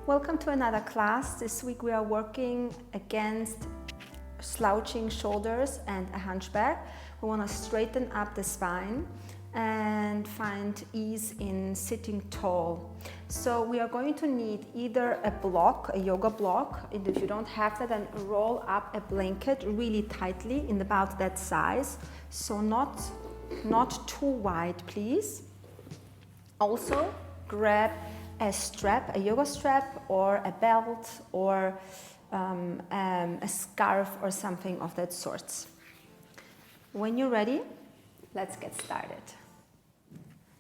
Welcome to another class. This week we are working against slouching shoulders and a hunchback. We want to straighten up the spine and find ease in sitting tall. So we are going to need either a block, a yoga block, and if you don't have that, then roll up a blanket really tightly in about that size. So not too wide, please. Also grab a strap, a yoga strap or a belt or a scarf or something of that sort. When you're ready, let's get started.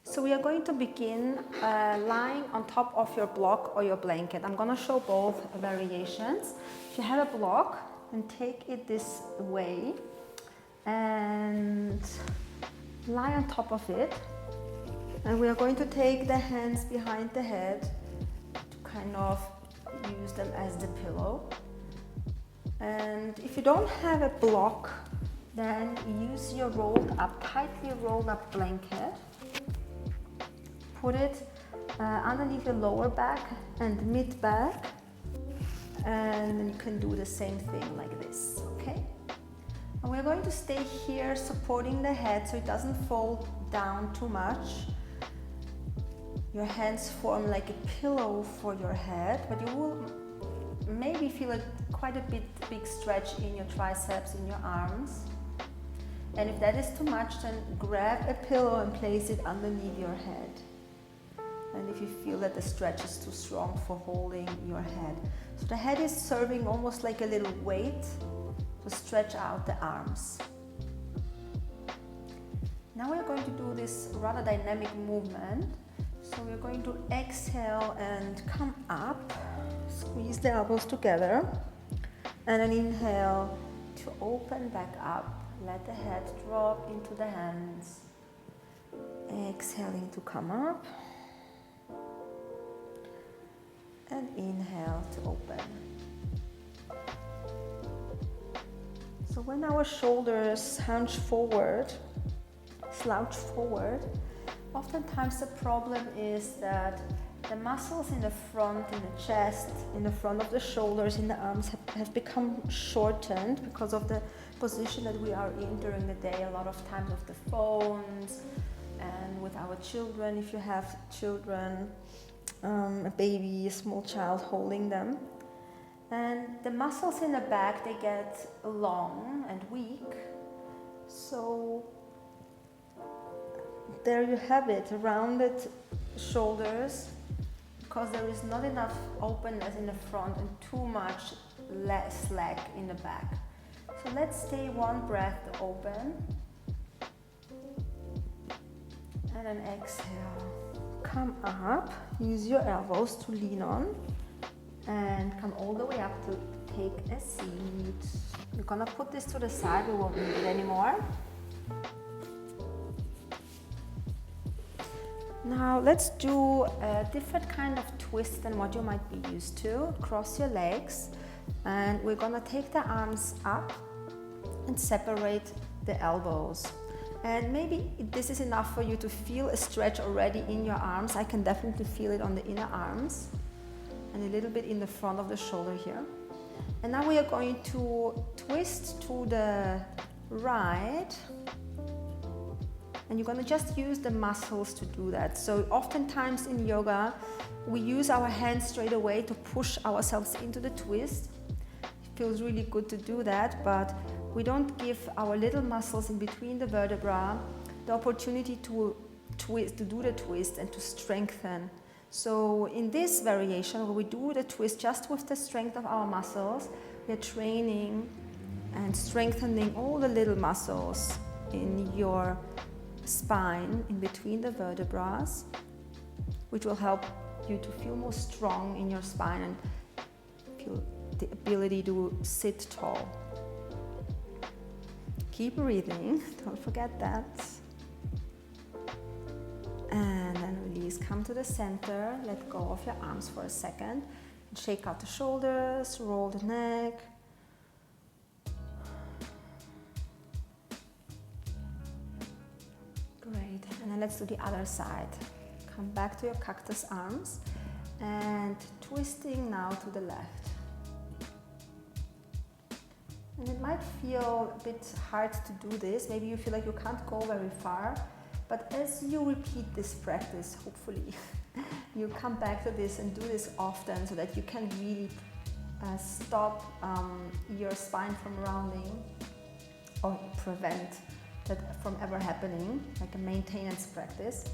So we are going to begin lying on top of your block or your blanket. I'm going to show both variations. If you have a block, then take it this way and lie on top of it. And we are going to take the hands behind the head to kind of use them as the pillow. And if you don't have a block, then use your tightly rolled up blanket. Put it underneath your lower back and mid back. And then you can do the same thing like this, okay? And we're going to stay here supporting the head so it doesn't fall down too much. Your hands form like a pillow for your head, but you will maybe feel quite a big stretch in your triceps, in your arms. And if that is too much, then grab a pillow and place it underneath your head. And if you feel that the stretch is too strong for holding your head. So the head is serving almost like a little weight to stretch out the arms. Now we're going to do this rather dynamic movement. So we're going to exhale and come up, squeeze the elbows together, and then inhale to open back up. Let the head drop into the hands. Exhaling to come up, and inhale to open. So when our shoulders hunch forward, slouch forward, oftentimes the problem is that the muscles in the front, in the chest, in the front of the shoulders, in the arms have become shortened because of the position that we are in during the day, a lot of times with the phones and with our children, if you have children, a baby, a small child holding them. And the muscles in the back, they get long and weak. So there you have it, rounded shoulders, because there is not enough openness in the front and too much slack in the back. So let's stay one breath open. And then exhale. Come up, use your elbows to lean on, and come all the way up to take a seat. We're gonna put this to the side, we won't need it anymore. Now let's do a different kind of twist than what you might be used to. Cross your legs, and we're gonna take the arms up and separate the elbows. And maybe this is enough for you to feel a stretch already in your arms. I can definitely feel it on the inner arms and a little bit in the front of the shoulder here. And now we are going to twist to the right. And you're going to just use the muscles to do that. So oftentimes in yoga, we use our hands straight away to push ourselves into the twist. It feels really good to do that, but we don't give our little muscles in between the vertebra the opportunity to do the twist and to strengthen. So in this variation, where we do the twist just with the strength of our muscles, we are training and strengthening all the little muscles in your spine, in between the vertebrae, which will help you to feel more strong in your spine and feel the ability to sit tall. Keep breathing, don't forget that. And then release, come to the center, let go of your arms for a second. And shake out the shoulders, roll the neck. Great, and then let's do the other side. Come back to your cactus arms and twisting now to the left. And it might feel a bit hard to do this. Maybe you feel like you can't go very far, but as you repeat this practice, hopefully, you come back to this and do this often so that you can really stop your spine from rounding or prevent that from ever happening, like a maintenance practice.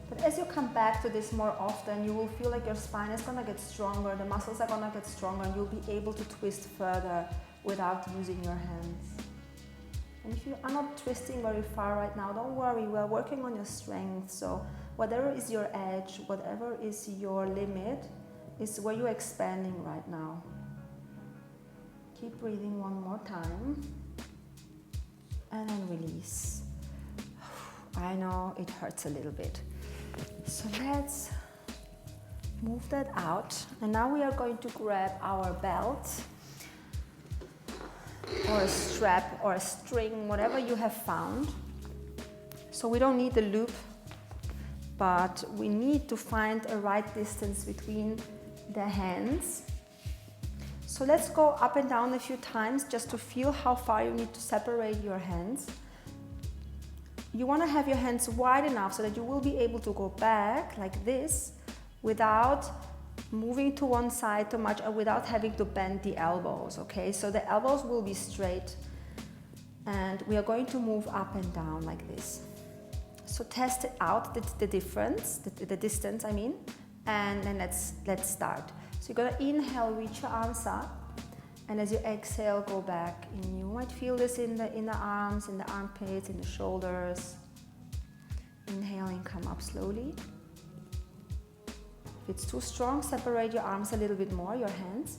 But as you come back to this more often, you will feel like your spine is gonna get stronger, the muscles are gonna get stronger, and you'll be able to twist further without using your hands. And if you are not twisting very far right now, don't worry, we are working on your strength. So whatever is your edge, whatever is your limit, is where you're expanding right now. Keep breathing one more time. And then release. I know it hurts a little bit. So let's move that out. And now we are going to grab our belt or a strap or a string, whatever you have found. So we don't need the loop, but we need to find a right distance between the hands. So let's go up and down a few times just to feel how far you need to separate your hands. You want to have your hands wide enough so that you will be able to go back like this without moving to one side too much or without having to bend the elbows, okay? So the elbows will be straight and we are going to move up and down like this. So test it out, the difference, the distance I mean, and then let's start. So you're gonna inhale, reach your arms up, and as you exhale, go back. And you might feel this in the arms, in the armpits, in the shoulders. Inhaling, come up slowly. If it's too strong, separate your arms a little bit more, your hands.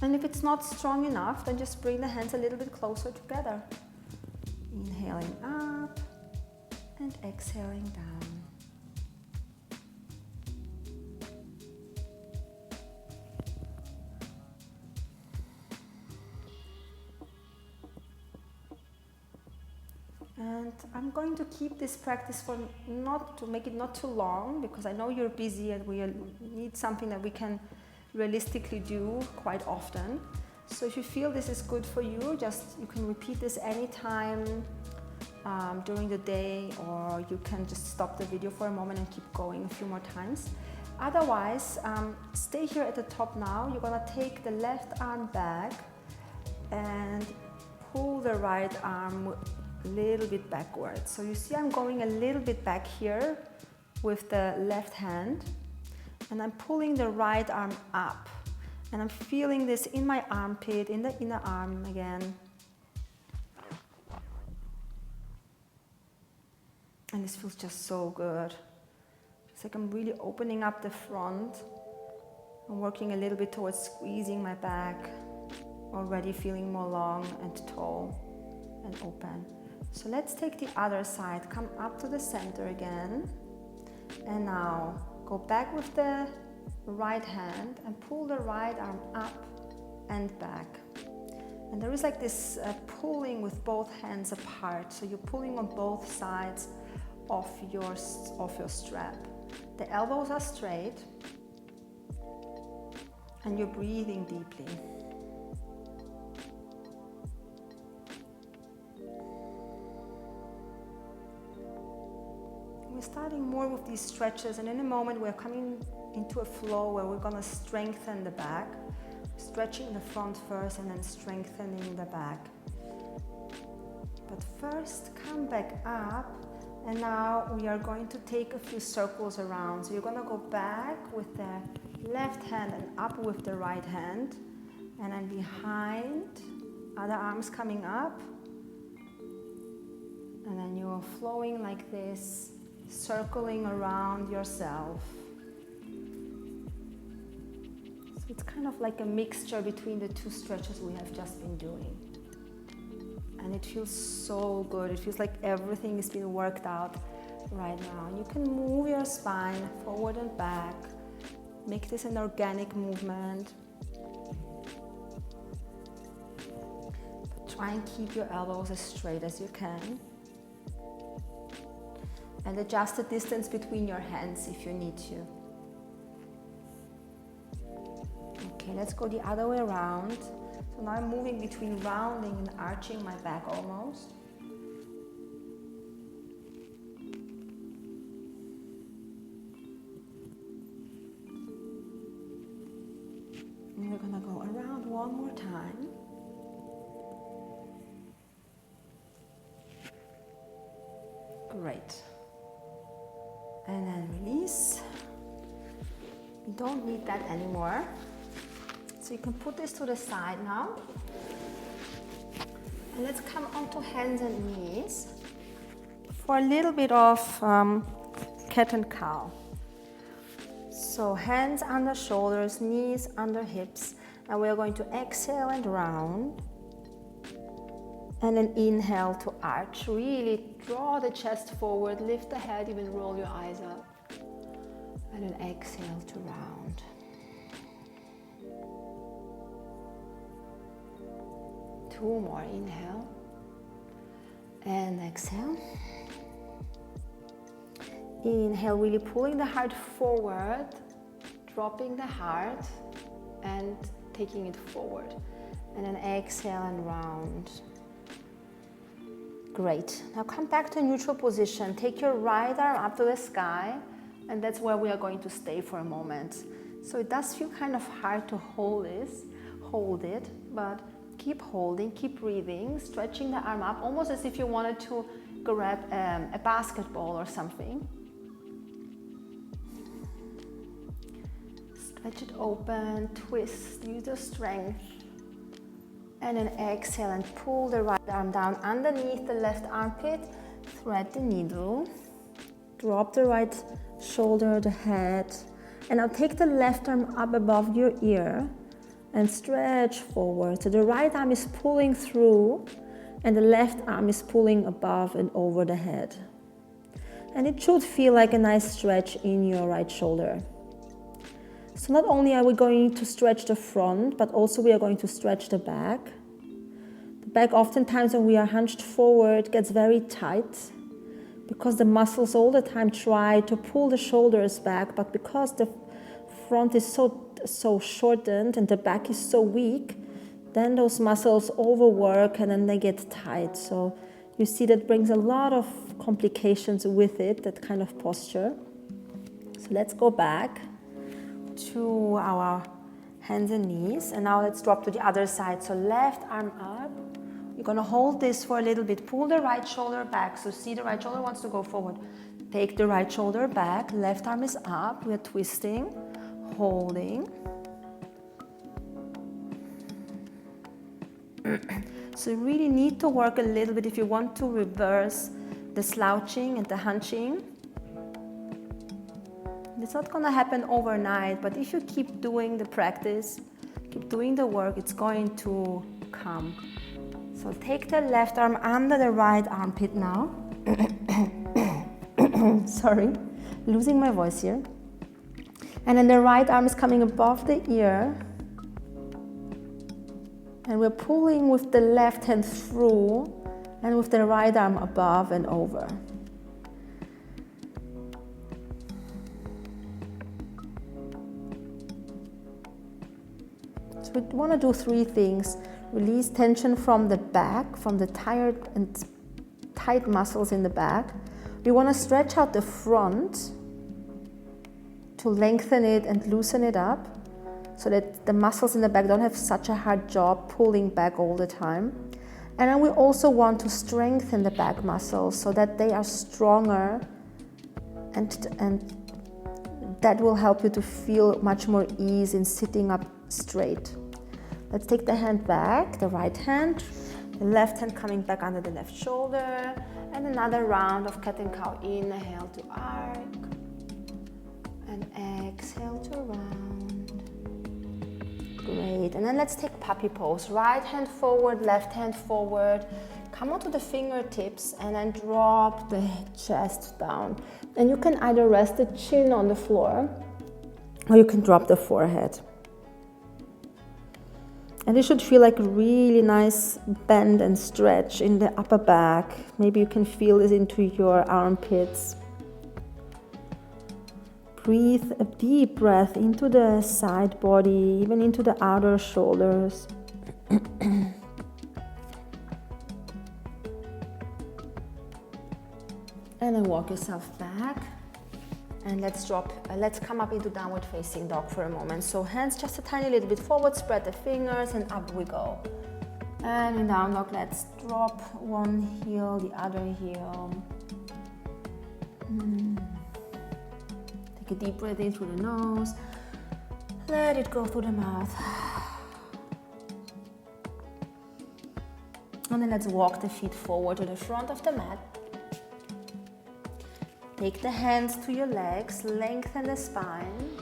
And if it's not strong enough, then just bring the hands a little bit closer together. Inhaling up and exhaling down. And I'm going to keep this practice for not to make it not too long, because I know you're busy and we need something that we can realistically do quite often. So if you feel this is good for you, you can repeat this anytime during the day, or you can just stop the video for a moment and keep going a few more times. Otherwise, stay here at the top now. You're gonna take the left arm back and pull the right arm a little bit backwards. So you see I'm going a little bit back here with the left hand, and I'm pulling the right arm up, and I'm feeling this in my armpit, in the inner arm again. And this feels just so good. It's like I'm really opening up the front. I'm working a little bit towards squeezing my back, already feeling more long and tall and open. So let's take the other side. Come up to the center again. And now go back with the right hand and pull the right arm up and back. And there is like this pulling with both hands apart. So you're pulling on both sides of your strap. The elbows are straight and you're breathing deeply. We're starting more with these stretches, and in a moment we're coming into a flow where we're going to strengthen the back, stretching the front first and then strengthening the back. But first, come back up, and now we are going to take a few circles around. So you're going to go back with the left hand and up with the right hand, and then behind, other arms coming up, and then you're flowing like this, circling around yourself. So it's kind of like a mixture between the two stretches we have just been doing. And it feels so good. It feels like everything is being worked out right now. And you can move your spine forward and back. Make this an organic movement. But try and keep your elbows as straight as you can. And adjust the distance between your hands if you need to. Okay, let's go the other way around. So now I'm moving between rounding and arching my back almost. And we're gonna go around one more time. Great. And then release. You don't need that anymore. So you can put this to the side now. And let's come onto hands and knees for a little bit of cat and cow. So hands under shoulders, knees under hips, and we're going to exhale and round. And then inhale to arch. Really draw the chest forward, lift the head, even roll your eyes up. And then exhale to round. Two more, inhale. And exhale. Inhale, really pulling the heart forward, dropping the heart and taking it forward. And then exhale and round. Great. Now come back to a neutral position. Take your right arm up to the sky, and that's where we are going to stay for a moment. So it does feel kind of hard to hold it, but keep holding, keep breathing, stretching the arm up, almost as if you wanted to grab a basketball or something. Stretch it open, twist, use your strength. And then exhale and pull the right arm down underneath the left armpit, thread the needle, drop the right shoulder, the head, and now take the left arm up above your ear and stretch forward. So the right arm is pulling through and the left arm is pulling above and over the head. And it should feel like a nice stretch in your right shoulder. So not only are we going to stretch the front, but also we are going to stretch the back. The back oftentimes when we are hunched forward gets very tight because the muscles all the time try to pull the shoulders back, but because the front is so shortened and the back is so weak, then those muscles overwork and then they get tight. So you see that brings a lot of complications with it, that kind of posture. So let's go back to our hands and knees, and now let's drop to the other side. So left arm up, you're going to hold this for a little bit, pull the right shoulder back. So see, the right shoulder wants to go forward. Take the right shoulder back, left arm is up, we're twisting, holding. So you really need to work a little bit if you want to reverse the slouching and the hunching. It's not going to happen overnight, but if you keep doing the practice, keep doing the work, it's going to come. So take the left arm under the right armpit now. Sorry, losing my voice here. And then the right arm is coming above the ear. And we're pulling with the left hand through and with the right arm above and over. So we want to do three things. Release tension from the back, from the tired and tight muscles in the back. We want to stretch out the front to lengthen it and loosen it up so that the muscles in the back don't have such a hard job pulling back all the time. And then we also want to strengthen the back muscles so that they are stronger, and that will help you to feel much more ease in sitting up straight. Let's take the hand back, the right hand, the left hand coming back under the left shoulder, and another round of cat and cow. Inhale to arc, and exhale to round. Great, and then let's take puppy pose. Right hand forward, left hand forward. Come onto the fingertips and then drop the chest down. And you can either rest the chin on the floor or you can drop the forehead. And it should feel like a really nice bend and stretch in the upper back. Maybe you can feel this into your armpits. breathe a deep breath into the side body, even into the outer shoulders. And then walk yourself back. And let's come up into downward facing dog for a moment. So hands just a tiny little bit forward, spread the fingers, and up we go. And in down dog, let's drop one heel, the other heel. Take a deep breath in through the nose. Let it go through the mouth. And then let's walk the feet forward to the front of the mat. Take the hands to your legs, lengthen the spine.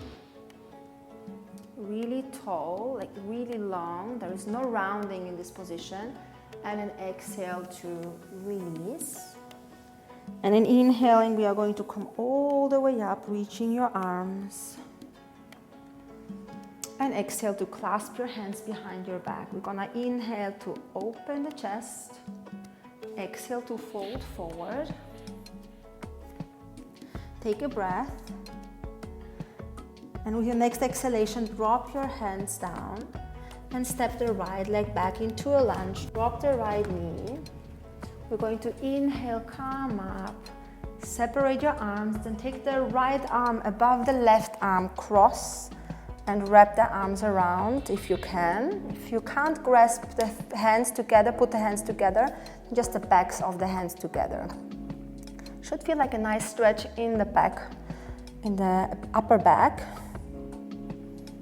Really tall, like really long. There is no rounding in this position. And then exhale to release. And in inhaling, we are going to come all the way up, reaching your arms. And exhale to clasp your hands behind your back. We're gonna inhale to open the chest. Exhale to fold forward. Take a breath. And with your next exhalation, drop your hands down and step the right leg back into a lunge. Drop the right knee. We're going to inhale, come up, separate your arms, then take the right arm above the left arm, cross, and wrap the arms around if you can. If you can't grasp the hands together, put the hands together, just the backs of the hands together. Should feel like a nice stretch in the back, in the upper back.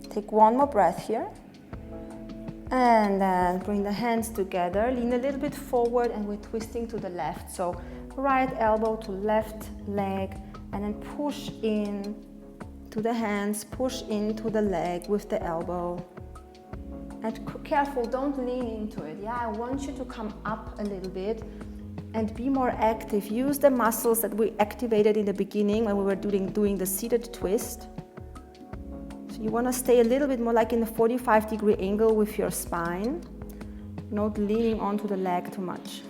Take one more breath here. And then bring the hands together, lean a little bit forward, and we're twisting to the left. So right elbow to left leg, and then push in to the hands, push into the leg with the elbow. And careful, don't lean into it. Yeah, I want you to come up a little bit and be more active. Use the muscles that we activated in the beginning when we were doing the seated twist. So you want to stay a little bit more like in a 45-degree angle with your spine, not leaning onto the leg too much.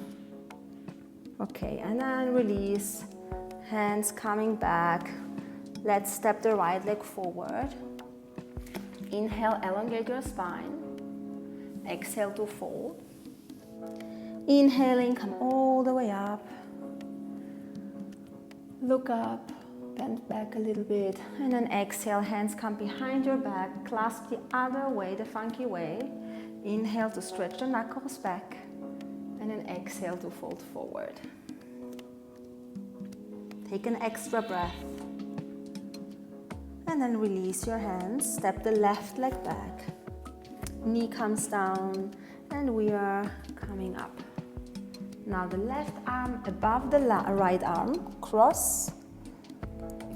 Okay, and then release, hands coming back. Let's step the right leg forward. Inhale, elongate your spine. Exhale to fold. Inhaling, come all the way up. Look up, bend back a little bit. And then exhale, hands come behind your back. Clasp the other way, the funky way. Inhale to stretch the knuckles back. And then exhale to fold forward. Take an extra breath. And then release your hands. Step the left leg back. Knee comes down. And we are coming up. Now the left arm above the right arm, cross.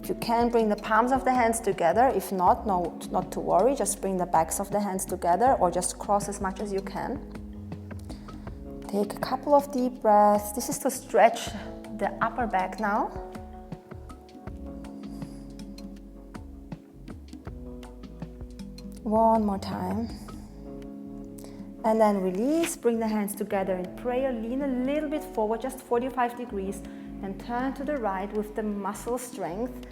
If you can, bring the palms of the hands together. If not, no, not to worry, just bring the backs of the hands together or just cross as much as you can. Take a couple of deep breaths. This is to stretch the upper back now. One more time. And then release, bring the hands together in prayer, lean a little bit forward, just 45 degrees, and turn to the right with the muscle strength.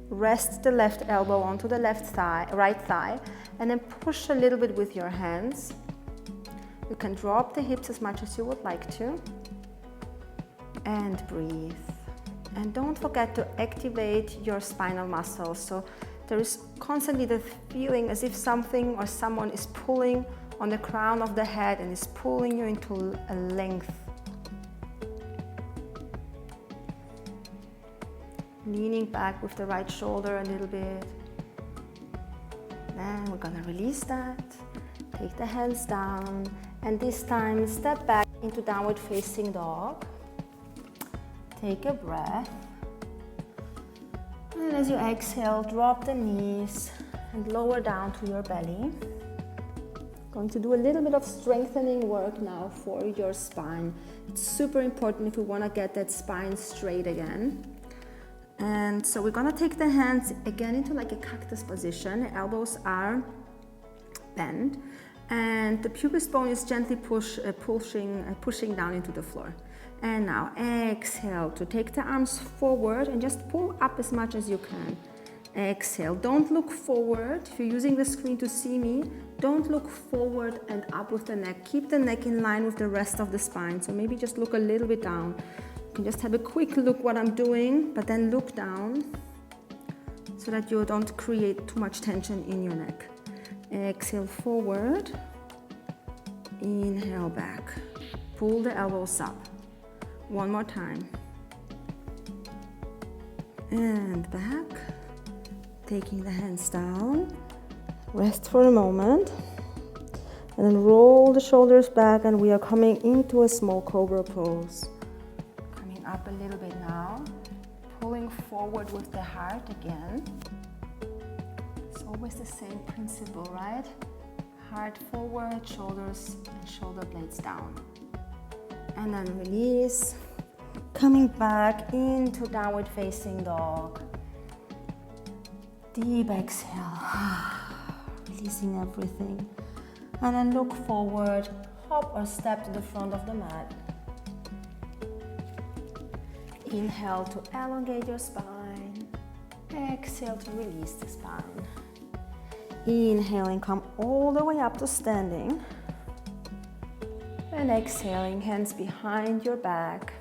Rest the left elbow onto the left thigh, right thigh, and then push a little bit with your hands. You can drop the hips as much as you would like to. And breathe. And don't forget to activate your spinal muscles. So there is constantly the feeling as if something or someone is pulling on the crown of the head and is pulling you into a length. Leaning back with the right shoulder a little bit. Then we're gonna release that. Take the hands down, and this time step back into downward facing dog. Take a breath. And as you exhale, drop the knees and lower down to your belly. Going to do a little bit of strengthening work now for your spine. It's super important if we want to get that spine straight again. And so we're going to take the hands again into like a cactus position. The elbows are bent and the pubic bone is gently pushing down into the floor. And now exhale to take the arms forward and just pull up as much as you can. Exhale, don't look forward. If you're using the screen to see me, don't look forward and up with the neck. Keep the neck in line with the rest of the spine. So maybe just look a little bit down. You can just have a quick look what I'm doing, but then look down so that you don't create too much tension in your neck. Exhale forward, inhale back. Pull the elbows up. One more time. And back. Taking the hands down, rest for a moment, and then roll the shoulders back, and we are coming into a small cobra pose. Coming up a little bit now, pulling forward with the heart again. It's always the same principle, right? Heart forward, shoulders and shoulder blades down. And then release, coming back into downward facing dog. Deep exhale, releasing everything. And then look forward, hop or step to the front of the mat. Inhale to elongate your spine. Exhale to release the spine. Inhaling, come all the way up to standing. And exhaling, hands behind your back.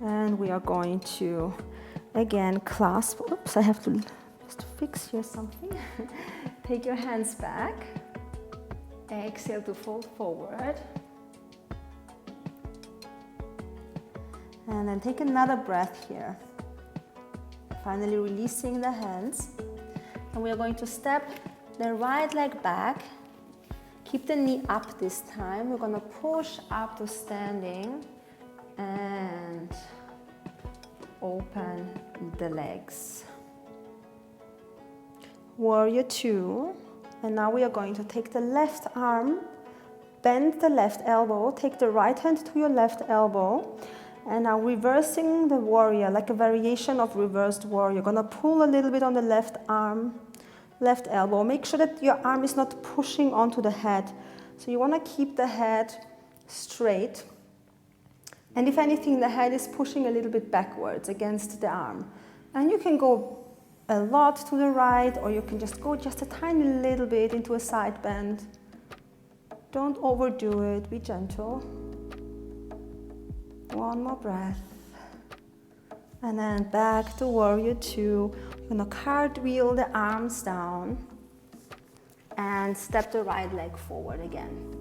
And we are going to, again, clasp. Oops, I have to just fix here something. Take your hands back. Exhale to fold forward. And then take another breath here. Finally releasing the hands. And we are going to step the right leg back. Keep the knee up this time. We're going to push up to standing and open the legs. Warrior two. And now we are going to take the left arm, bend the left elbow, take the right hand to your left elbow, and now reversing the warrior, like a variation of reversed warrior. You're gonna pull a little bit on the left arm, left elbow. Make sure that your arm is not pushing onto the head. So you wanna keep the head straight. And if anything, the head is pushing a little bit backwards against the arm. And you can go a lot to the right, or you can just go just a tiny little bit into a side bend. Don't overdo it, be gentle. One more breath. And then back to warrior two. You're gonna cartwheel the arms down and step the right leg forward again.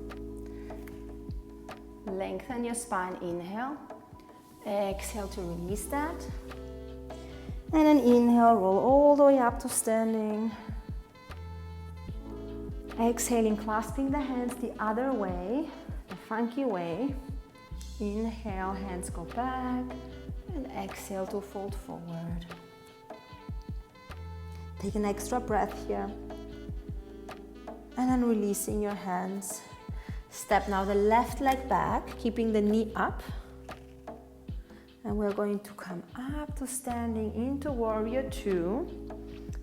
Lengthen your spine, inhale. Exhale to release that. And then inhale, roll all the way up to standing. Exhaling, clasping the hands the other way, the funky way. Inhale, hands go back. And exhale to fold forward. Take an extra breath here. And then releasing your hands. Step now the left leg back, keeping the knee up. And we're going to come up to standing into warrior two,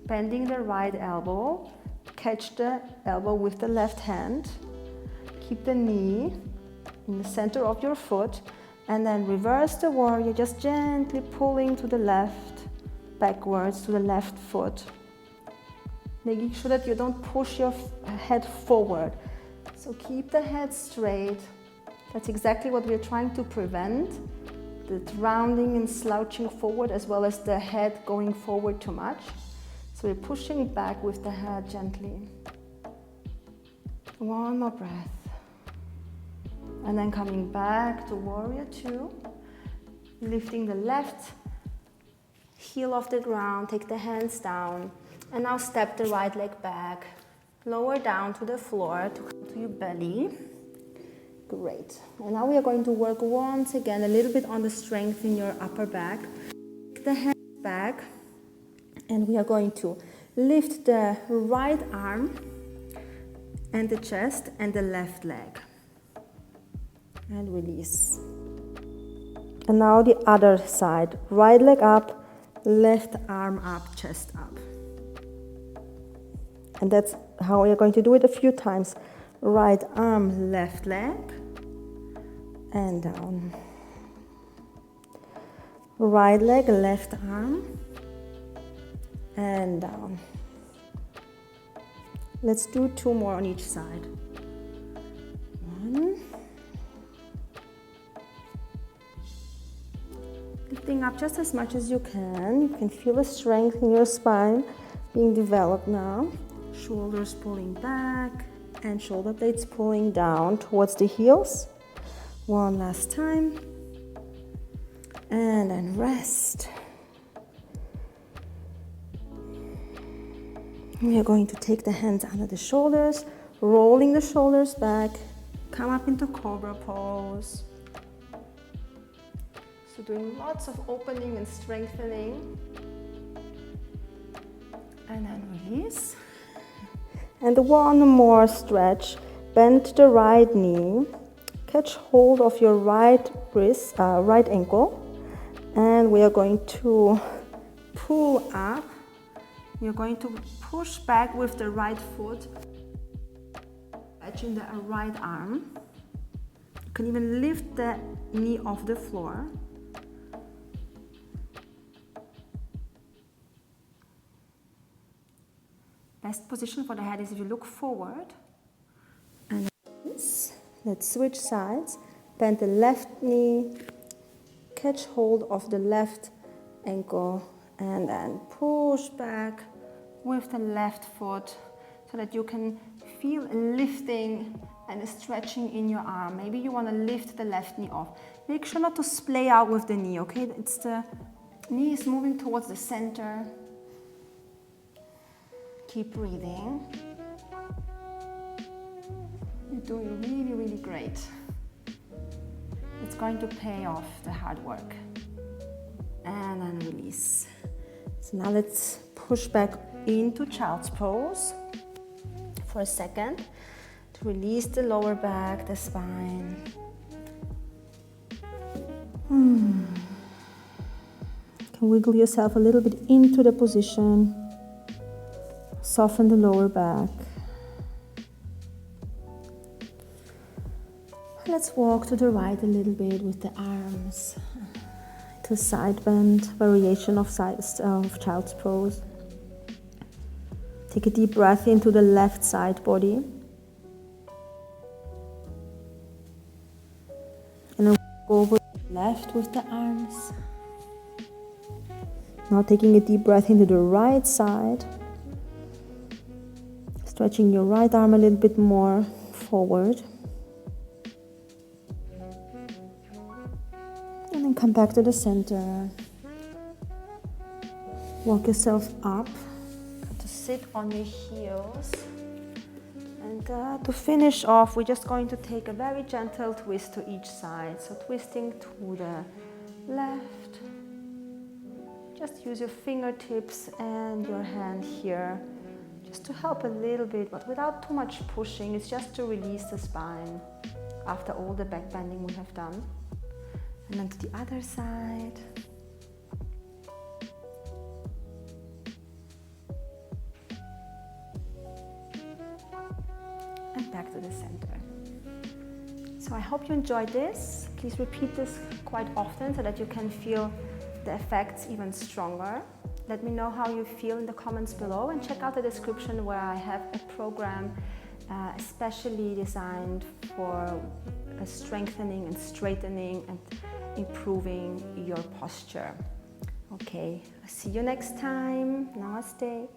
bending the right elbow, catch the elbow with the left hand, keep the knee in the center of your foot, and then reverse the warrior, just gently pulling to the left, backwards to the left foot, making sure that you don't push your head forward. So keep the head straight. That's exactly what we're trying to prevent. The rounding and slouching forward, as well as the head going forward too much. So we're pushing back with the head gently. One more breath. And then coming back to warrior two. Lifting the left heel off the ground, take the hands down. And now step the right leg back. Lower down to the floor, to your belly. Great. And now we are going to work once again a little bit on the strength in your upper back. Take the hands back, and we are going to lift the right arm and the chest and the left leg. And release. And now the other side. Right leg up, left arm up, chest up. And that's how we are going to do it a few times. Right arm, left leg, and down. Right leg, left arm, and down. Let's do 2 more on each side. 1. Lifting up just as much as you can. You can feel the strength in your spine being developed now. Shoulders pulling back and shoulder blades pulling down towards the heels. 1 last time. And then rest. We are going to take the hands under the shoulders, rolling the shoulders back, come up into cobra pose. So doing lots of opening and strengthening. And then release. And 1 more stretch. Bend the right knee. Catch hold of your right wrist, right ankle. And we are going to pull up. You're going to push back with the right foot, stretching the right arm. You can even lift the knee off the floor. Best position for the head is if you look forward. And let's switch sides. Bend the left knee, catch hold of the left ankle, and then push back with the left foot so that you can feel a lifting and a stretching in your arm. Maybe you want to lift the left knee off. Make sure not to splay out with the knee, okay? It's the knee is moving towards the center. Keep breathing. You're doing really, really great. It's going to pay off the hard work. And then release. So now let's push back into child's pose for a second to release the lower back, the spine. You can wiggle yourself a little bit into the position. Soften the lower back. Let's walk to the right a little bit with the arms. To side bend variation of child's pose. Take a deep breath into the left side body. And then go over left with the arms. Now taking a deep breath into the right side. Stretching your right arm a little bit more forward. And then come back to the center. Walk yourself up to sit on your heels. And to finish off, we're just going to take a very gentle twist to each side. So twisting to the left. Just use your fingertips and your hand here just to help a little bit, but without too much pushing. It's just to release the spine after all the back bending we have done. And then to the other side. And back to the center. So I hope you enjoyed this. Please repeat this quite often so that you can feel the effects even stronger. Let me know how you feel in the comments below, and check out the description where I have a program especially designed for strengthening and straightening and improving your posture. Okay, I'll see you next time. Namaste.